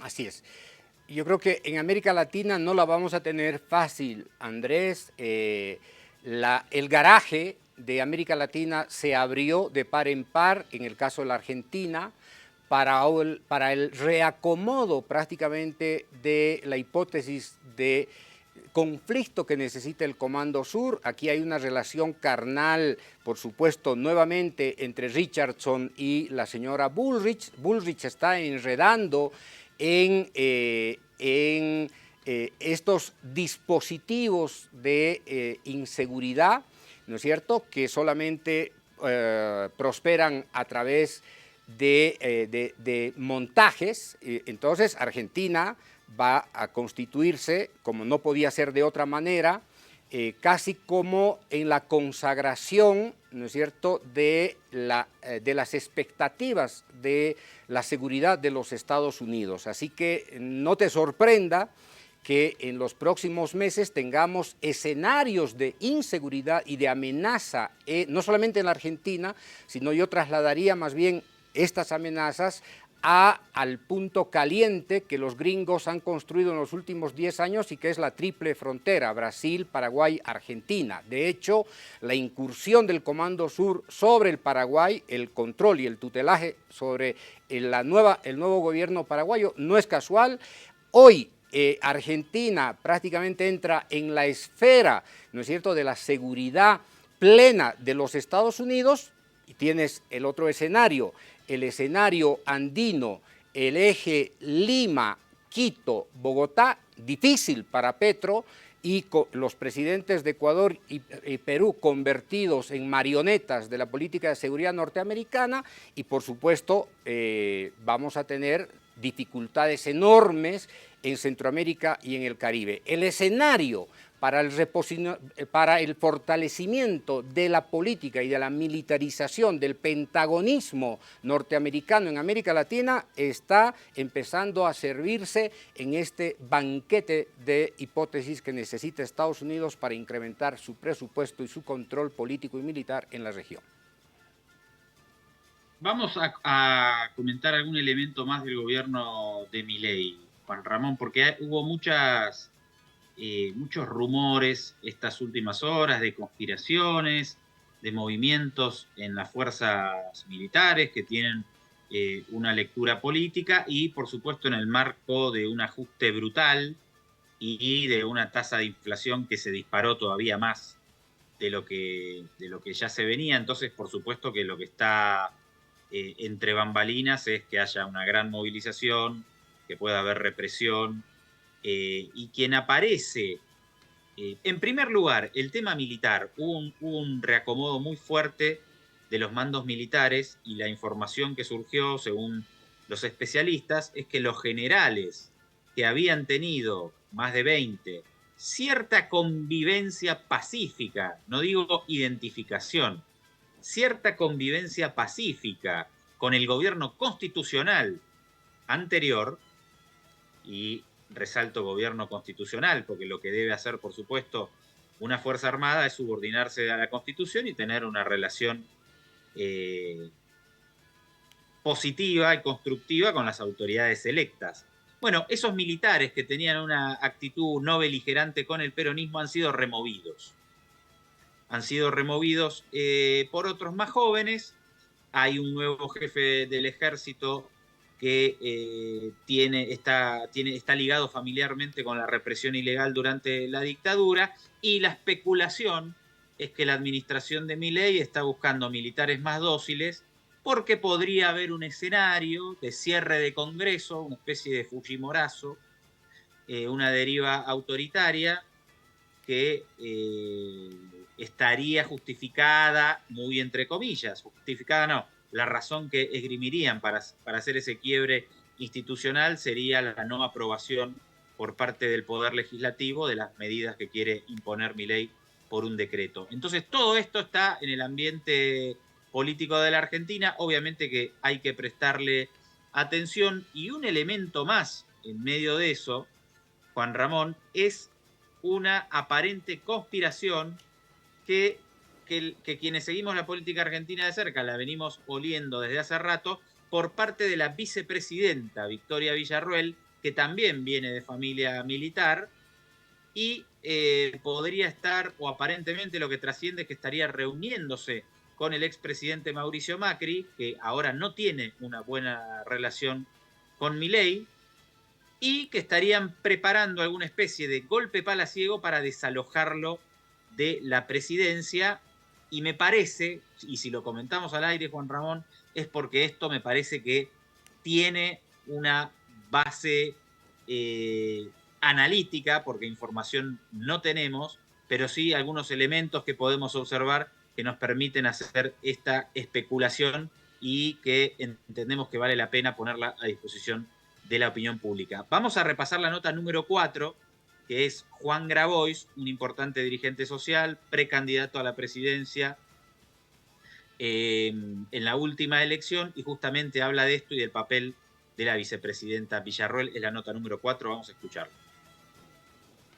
Así es. Yo creo que en América Latina no la vamos a tener fácil, Andrés. El garaje de América Latina se abrió de par en par, en el caso de la Argentina, para el reacomodo prácticamente de la hipótesis de conflicto que necesita el Comando Sur. Aquí hay una relación carnal, por supuesto, nuevamente entre Richardson y la señora Bullrich. Bullrich está enredando en estos dispositivos de inseguridad, ¿no es cierto?, que solamente prosperan a través de montajes. Entonces Argentina va a constituirse, como no podía ser de otra manera, casi como en la consagración, ¿no es cierto?, de las expectativas de la seguridad de los Estados Unidos. Así que no te sorprenda que en los próximos meses tengamos escenarios de inseguridad y de amenaza, no solamente en la Argentina, sino yo trasladaría más bien estas amenazas al punto caliente que los gringos han construido en los últimos 10 años y que es la triple frontera, Brasil, Paraguay, Argentina. De hecho, la incursión del Comando Sur sobre el Paraguay, el control y el tutelaje sobre el nuevo gobierno paraguayo no es casual. Hoy Argentina prácticamente entra en la esfera, ¿no es cierto?, de la seguridad plena de los Estados Unidos, y tienes el otro escenario, el escenario andino, el eje Lima, Quito, Bogotá, difícil para Petro, y los presidentes de Ecuador y Perú convertidos en marionetas de la política de seguridad norteamericana, y por supuesto vamos a tener dificultades enormes en Centroamérica y en el Caribe. El escenario para el fortalecimiento de la política y de la militarización del pentagonismo norteamericano en América Latina está empezando a servirse en este banquete de hipótesis que necesita Estados Unidos para incrementar su presupuesto y su control político y militar en la región. Vamos a comentar algún elemento más del gobierno de Milei, Juan Ramón, porque hubo muchos rumores estas últimas horas de conspiraciones, de movimientos en las fuerzas militares que tienen una lectura política y, por supuesto, en el marco de un ajuste brutal y de una tasa de inflación que se disparó todavía más de lo que ya se venía. Entonces, por supuesto que lo que está entre bambalinas es que haya una gran movilización, que pueda haber represión, y quien aparece, en primer lugar, el tema militar. Hubo un reacomodo muy fuerte de los mandos militares y la información que surgió, según los especialistas, es que los generales que habían tenido, más de 20, cierta convivencia pacífica, no digo identificación, cierta convivencia pacífica con el gobierno constitucional anterior, y resalto gobierno constitucional, porque lo que debe hacer, por supuesto, una Fuerza Armada es subordinarse a la Constitución y tener una relación positiva y constructiva con las autoridades electas. Bueno, esos militares que tenían una actitud no beligerante con el peronismo han sido removidos. Han sido removidos por otros más jóvenes. Hay un nuevo jefe del ejército que está ligado familiarmente con la represión ilegal durante la dictadura, y la especulación es que la administración de Milei está buscando militares más dóciles porque podría haber un escenario de cierre de Congreso, una especie de Fujimorazo, una deriva autoritaria que estaría justificada, muy entre comillas, justificada no, la razón que esgrimirían para hacer ese quiebre institucional sería la no aprobación por parte del Poder Legislativo de las medidas que quiere imponer Milei por un decreto. Entonces todo esto está en el ambiente político de la Argentina, obviamente que hay que prestarle atención, y un elemento más en medio de eso, Juan Ramón, es una aparente conspiración que quienes seguimos la política argentina de cerca la venimos oliendo desde hace rato por parte de la vicepresidenta Victoria Villarruel, que también viene de familia militar y podría estar, o aparentemente lo que trasciende es que estaría reuniéndose con el expresidente Mauricio Macri, que ahora no tiene una buena relación con Milei, y que estarían preparando alguna especie de golpe palaciego para desalojarlo de la presidencia. Y me parece, y si lo comentamos al aire, Juan Ramón, es porque esto me parece que tiene una base analítica, porque información no tenemos, pero sí algunos elementos que podemos observar que nos permiten hacer esta especulación y que entendemos que vale la pena ponerla a disposición de la opinión pública. Vamos a repasar la nota número 4, que es Juan Grabois, un importante dirigente social, precandidato a la presidencia en la última elección, y justamente habla de esto y del papel de la vicepresidenta Villarroel. Es la nota número 4, vamos a escucharla.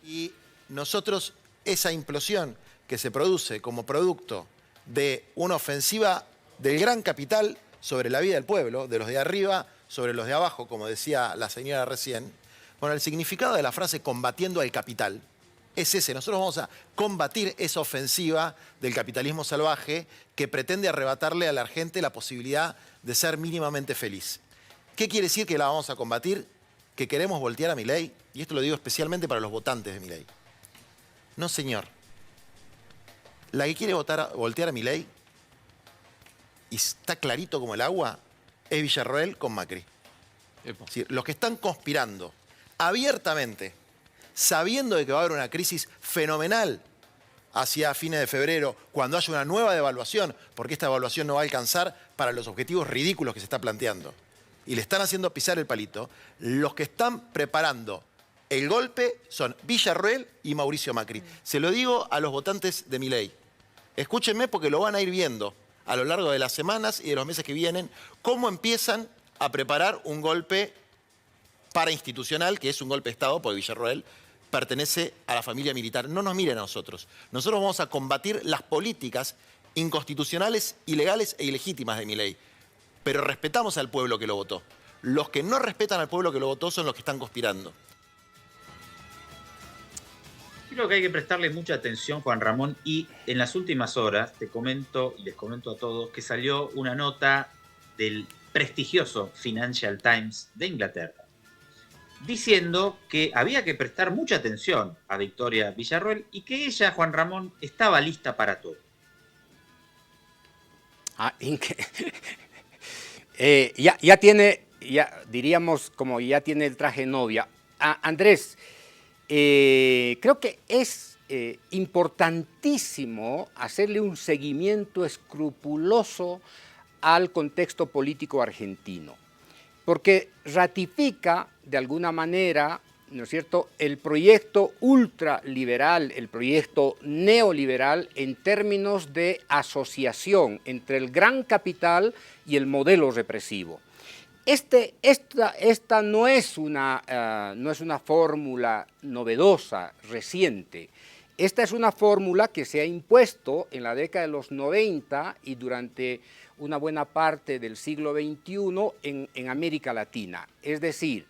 Y nosotros, esa implosión que se produce como producto de una ofensiva del gran capital sobre la vida del pueblo, de los de arriba sobre los de abajo, como decía la señora recién, bueno, el significado de la frase combatiendo al capital es ese. Nosotros vamos a combatir esa ofensiva del capitalismo salvaje que pretende arrebatarle a la gente la posibilidad de ser mínimamente feliz. ¿Qué quiere decir que la vamos a combatir? ¿Que queremos voltear a Milei? Y esto lo digo especialmente para los votantes de Milei. No, señor. La que quiere voltear a Milei, y está clarito como el agua, es Villarroel con Macri. Es decir, los que están conspirando abiertamente, sabiendo de que va a haber una crisis fenomenal hacia fines de febrero, cuando haya una nueva devaluación, porque esta devaluación no va a alcanzar para los objetivos ridículos que se está planteando, y le están haciendo pisar el palito, los que están preparando el golpe son Villarroel y Mauricio Macri. Se lo digo a los votantes de Milei. Escúchenme, porque lo van a ir viendo a lo largo de las semanas y de los meses que vienen, cómo empiezan a preparar un golpe parainstitucional, que es un golpe de Estado, porque Villarroel pertenece a la familia militar. No nos miren a nosotros. Nosotros vamos a combatir las políticas inconstitucionales, ilegales e ilegítimas de Milei. Pero respetamos al pueblo que lo votó. Los que no respetan al pueblo que lo votó son los que están conspirando. Creo que hay que prestarle mucha atención, Juan Ramón, y en las últimas horas te comento y les comento a todos que salió una nota del prestigioso Financial Times de Inglaterra diciendo que había que prestar mucha atención a Victoria Villarroel y que ella, Juan Ramón, estaba lista para todo. Ya tiene, diríamos, como ya tiene el traje novia. Andrés, creo que es importantísimo hacerle un seguimiento escrupuloso al contexto político argentino, porque ratifica de alguna manera, ¿no es cierto?, el proyecto ultraliberal, el proyecto neoliberal en términos de asociación entre el gran capital y el modelo represivo. Esta no es una fórmula novedosa, reciente. Esta es una fórmula que se ha impuesto en la década de los 90 y durante una buena parte del siglo XXI en América Latina. Es decir,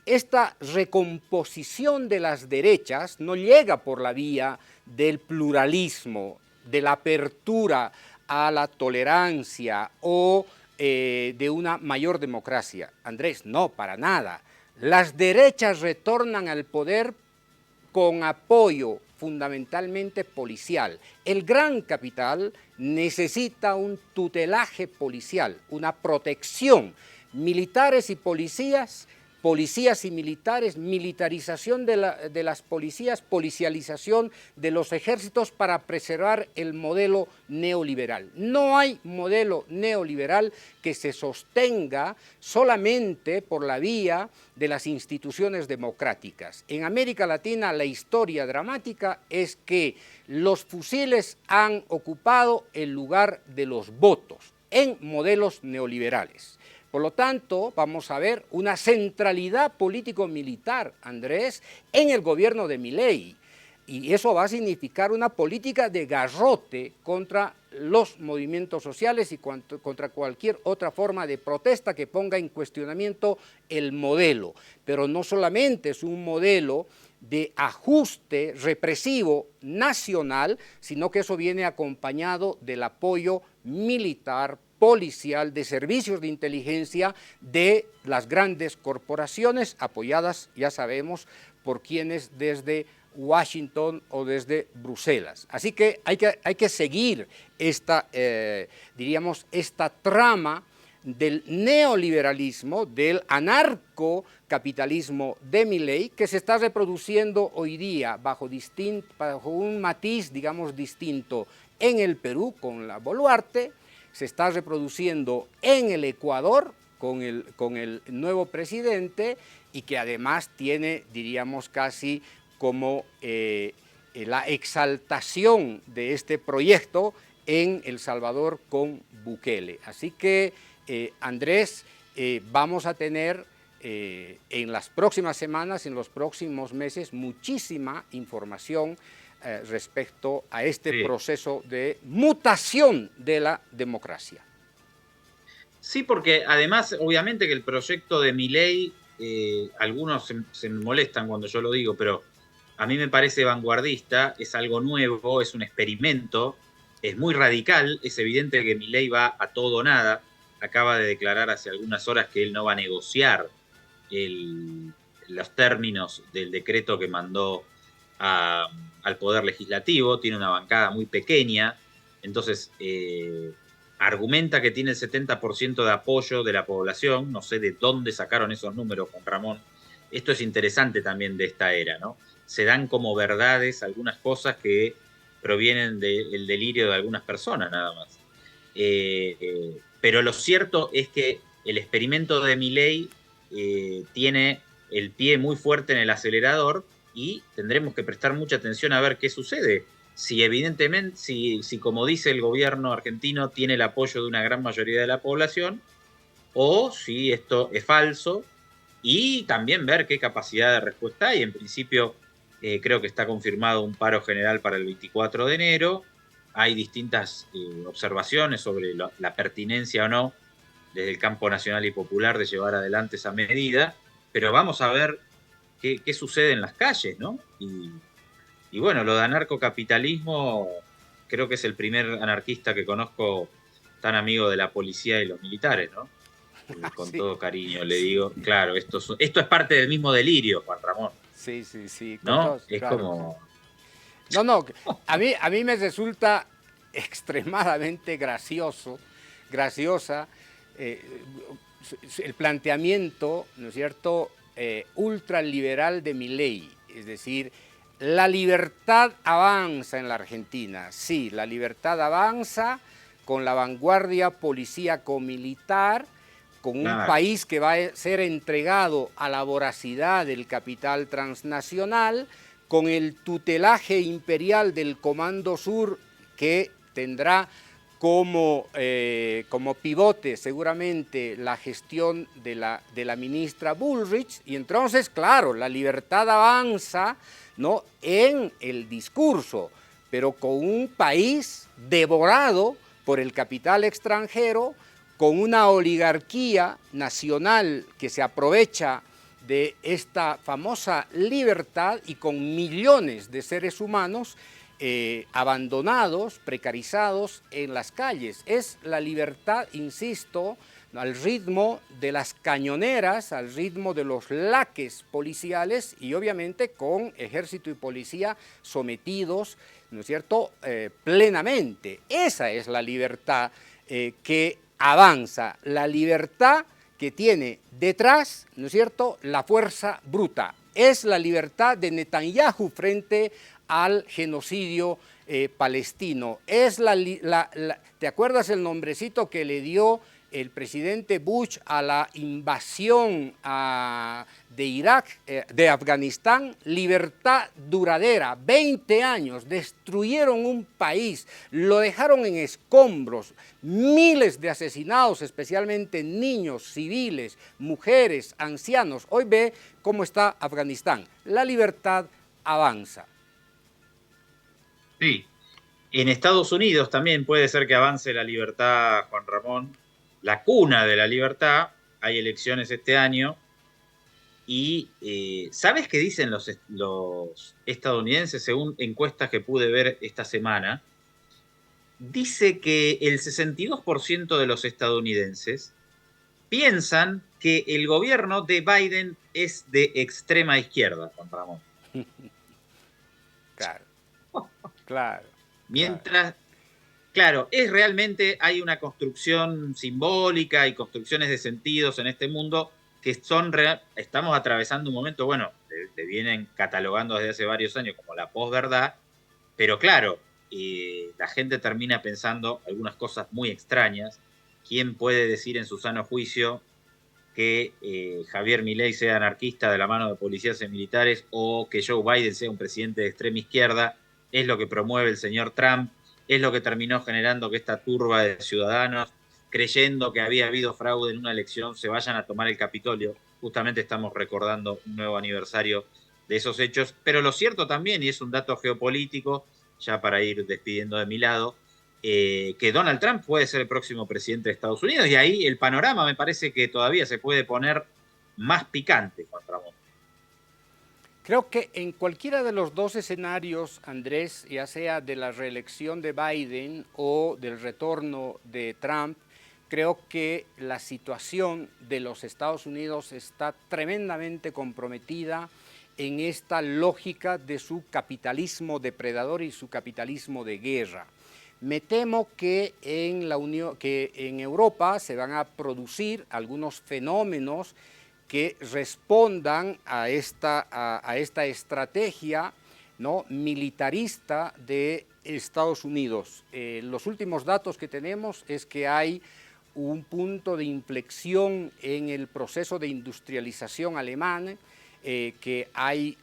esta recomposición de las derechas no llega por la vía del pluralismo, de la apertura a la tolerancia o de una mayor democracia. Andrés, no, para nada. Las derechas retornan al poder con apoyo fundamentalmente policial. El gran capital necesita un tutelaje policial, una protección. Militares y policías, policías y militares, militarización de las policías, policialización de los ejércitos para preservar el modelo neoliberal. No hay modelo neoliberal que se sostenga solamente por la vía de las instituciones democráticas. En América Latina la historia dramática es que los fusiles han ocupado el lugar de los votos en modelos neoliberales. Por lo tanto, vamos a ver una centralidad político-militar, Andrés, en el gobierno de Milei. Y eso va a significar una política de garrote contra los movimientos sociales y contra cualquier otra forma de protesta que ponga en cuestionamiento el modelo. Pero no solamente es un modelo de ajuste represivo nacional, sino que eso viene acompañado del apoyo militar policial, de servicios de inteligencia de las grandes corporaciones apoyadas, ya sabemos, por quienes desde Washington o desde Bruselas. Así que hay que seguir esta, diríamos, esta trama del neoliberalismo, del anarcocapitalismo de Milei, que se está reproduciendo hoy día bajo un matiz, digamos, distinto en el Perú con la Boluarte, se está reproduciendo en el Ecuador con el nuevo presidente y que además tiene, diríamos, casi como la exaltación de este proyecto en El Salvador con Bukele. Así que, Andrés, vamos a tener en las próximas semanas, en los próximos meses, muchísima información respecto a este proceso de mutación de la democracia. Sí, porque además, obviamente que el proyecto de Milei, algunos se molestan cuando yo lo digo, pero a mí me parece vanguardista, es algo nuevo, es un experimento, es muy radical, es evidente que Milei va a todo o nada. Acaba de declarar hace algunas horas que él no va a negociar los términos del decreto que mandó al Poder Legislativo, tiene una bancada muy pequeña, entonces argumenta que tiene el 70% de apoyo de la población, no sé de dónde sacaron esos números, Juan Ramón. Esto es interesante también de esta era, ¿no? Se dan como verdades algunas cosas que provienen del delirio de algunas personas nada más. Pero lo cierto es que el experimento de Milei tiene el pie muy fuerte en el acelerador y tendremos que prestar mucha atención a ver qué sucede. Si evidentemente, si como dice el gobierno argentino, tiene el apoyo de una gran mayoría de la población, o si esto es falso, y también ver qué capacidad de respuesta hay. En principio, creo que está confirmado un paro general para el 24 de enero. Hay distintas observaciones sobre la pertinencia o no desde el campo nacional y popular de llevar adelante esa medida, pero vamos a ver qué sucede en las calles, ¿no? Y bueno, lo de anarcocapitalismo, creo que es el primer anarquista que conozco tan amigo de la policía y los militares, ¿no? Con todo cariño le digo, claro, esto es parte del mismo delirio, Juan Ramón. Sí, sí, sí. ¿No? Todos, es claro, como... Sí. No, a mí me resulta extremadamente graciosa el planteamiento, ¿no es cierto?, ultraliberal de Milei, es decir, la libertad avanza en la Argentina, sí, la libertad avanza con la vanguardia policíaco-militar, con un país que va a ser entregado a la voracidad del capital transnacional, con el tutelaje imperial del Comando Sur que tendrá como pivote seguramente la gestión de la ministra Bullrich, y entonces, claro, la libertad avanza, ¿no?, en el discurso, pero con un país devorado por el capital extranjero, con una oligarquía nacional que se aprovecha de esta famosa libertad y con millones de seres humanos abandonados, precarizados en las calles. Es la libertad, insisto, al ritmo de las cañoneras, al ritmo de los laques policiales y obviamente con ejército y policía sometidos, ¿no es cierto?, plenamente. Esa es la libertad que avanza, la libertad que tiene detrás, ¿no es cierto?, la fuerza bruta. Es la libertad de Netanyahu frente al genocidio palestino. Es ¿te acuerdas el nombrecito que le dio el presidente Bush a la invasión de Irak, de Afganistán? Libertad duradera, 20 años, destruyeron un país, lo dejaron en escombros, miles de asesinados, especialmente niños, civiles, mujeres, ancianos. Hoy ve cómo está Afganistán. La libertad avanza. Sí, en Estados Unidos también puede ser que avance la libertad, Juan Ramón, la cuna de la libertad. Hay elecciones este año y ¿sabes qué dicen los estadounidenses según encuestas que pude ver esta semana? dice que el 62% de los estadounidenses piensan que el gobierno de Biden es de extrema izquierda, Juan Ramón. Claro, claro. Mientras, claro, es realmente, hay una construcción simbólica y construcciones de sentidos en este mundo que son real. Estamos atravesando un momento, bueno, le vienen catalogando desde hace varios años como la posverdad, pero claro, la gente termina pensando algunas cosas muy extrañas. ¿Quién puede decir en su sano juicio que Javier Milei sea anarquista de la mano de policías y militares o que Joe Biden sea un presidente de extrema izquierda? Es lo que promueve el señor Trump, es lo que terminó generando que esta turba de ciudadanos, creyendo que había habido fraude en una elección, se vayan a tomar el Capitolio. Justamente estamos recordando un nuevo aniversario de esos hechos, pero lo cierto también, y es un dato geopolítico, ya para ir despidiendo de mi lado, que Donald Trump puede ser el próximo presidente de Estados Unidos, y ahí el panorama me parece que todavía se puede poner más picante, Juan Ramón. Creo que en cualquiera de los dos escenarios, Andrés, ya sea de la reelección de Biden o del retorno de Trump, creo que la situación de los Estados Unidos está tremendamente comprometida en esta lógica de su capitalismo depredador y su capitalismo de guerra. Me temo que en Europa se van a producir algunos fenómenos que respondan a esta estrategia, ¿no?, militarista de Estados Unidos. Los últimos datos que tenemos es que hay un punto de inflexión en el proceso de industrialización alemán, que hay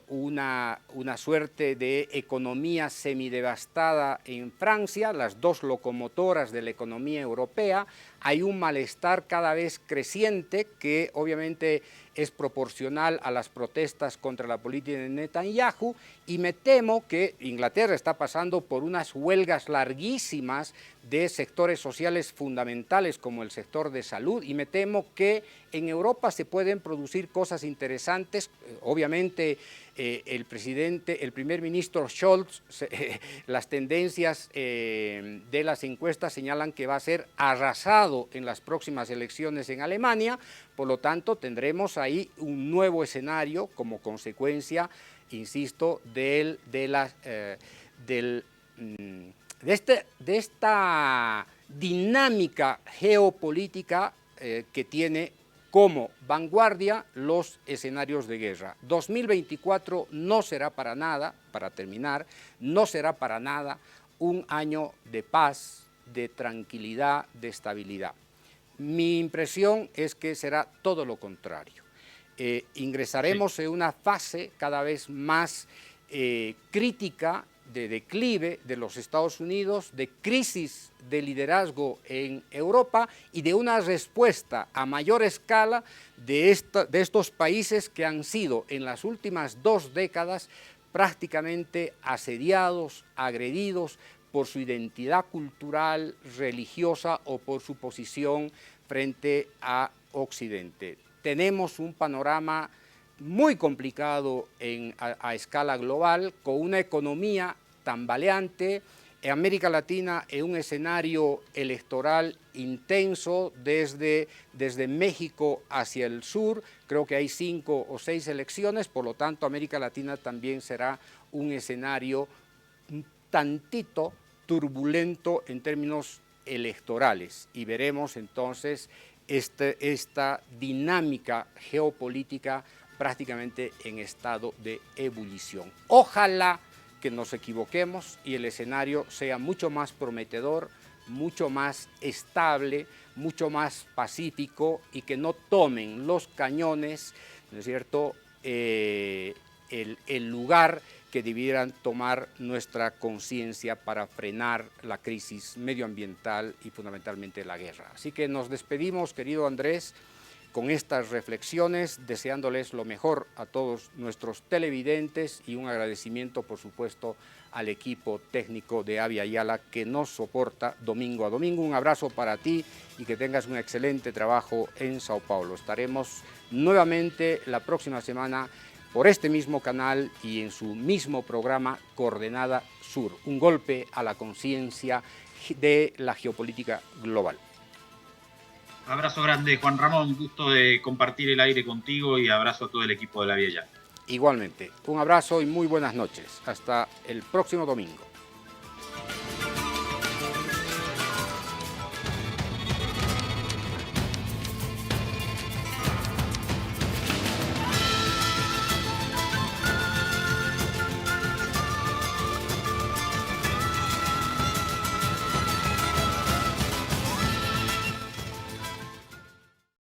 una suerte de economía semidevastada en Francia, las dos locomotoras de la economía europea. Hay un malestar cada vez creciente que obviamente es proporcional a las protestas contra la política de Netanyahu, y me temo que Inglaterra está pasando por unas huelgas larguísimas de sectores sociales fundamentales como el sector de salud, y me temo que en Europa se pueden producir cosas interesantes. Obviamente el primer ministro Scholz, las tendencias de las encuestas señalan que va a ser arrasado en las próximas elecciones en Alemania. Por lo tanto, tendremos ahí un nuevo escenario como consecuencia, insisto, de esta dinámica geopolítica que tiene como vanguardia los escenarios de guerra. 2024 no será para nada, para terminar, no será para nada un año de paz, de tranquilidad, de estabilidad. Mi impresión es que será todo lo contrario. Ingresaremos en una fase cada vez más crítica, de declive de los Estados Unidos, de crisis de liderazgo en Europa y de una respuesta a mayor escala de estos países que han sido en las últimas 2 décadas prácticamente asediados, agredidos por su identidad cultural, religiosa o por su posición frente a Occidente. Tenemos un panorama muy complicado a escala global, con una economía tambaleante, en América Latina en un escenario electoral intenso desde México hacia el sur. Creo que hay 5 o 6 elecciones, por lo tanto América Latina también será un escenario un tantito turbulento en términos electorales, y veremos entonces esta dinámica geopolítica prácticamente en estado de ebullición. Ojalá que nos equivoquemos y el escenario sea mucho más prometedor, mucho más estable, mucho más pacífico, y que no tomen los cañones, ¿no es cierto?, el lugar que debieran tomar nuestra conciencia para frenar la crisis medioambiental y fundamentalmente la guerra. Así que nos despedimos, querido Andrés, con estas reflexiones, deseándoles lo mejor a todos nuestros televidentes, y un agradecimiento, por supuesto, al equipo técnico de Avia Yala que nos soporta domingo a domingo. Un abrazo para ti y que tengas un excelente trabajo en Sao Paulo. Estaremos nuevamente la próxima semana por este mismo canal y en su mismo programa Coordenada Sur. Un golpe a la conciencia de la geopolítica global. Abrazo grande, Juan Ramón, gusto de compartir el aire contigo y abrazo a todo el equipo de La Vía Yala. Igualmente, un abrazo y muy buenas noches. Hasta el próximo domingo.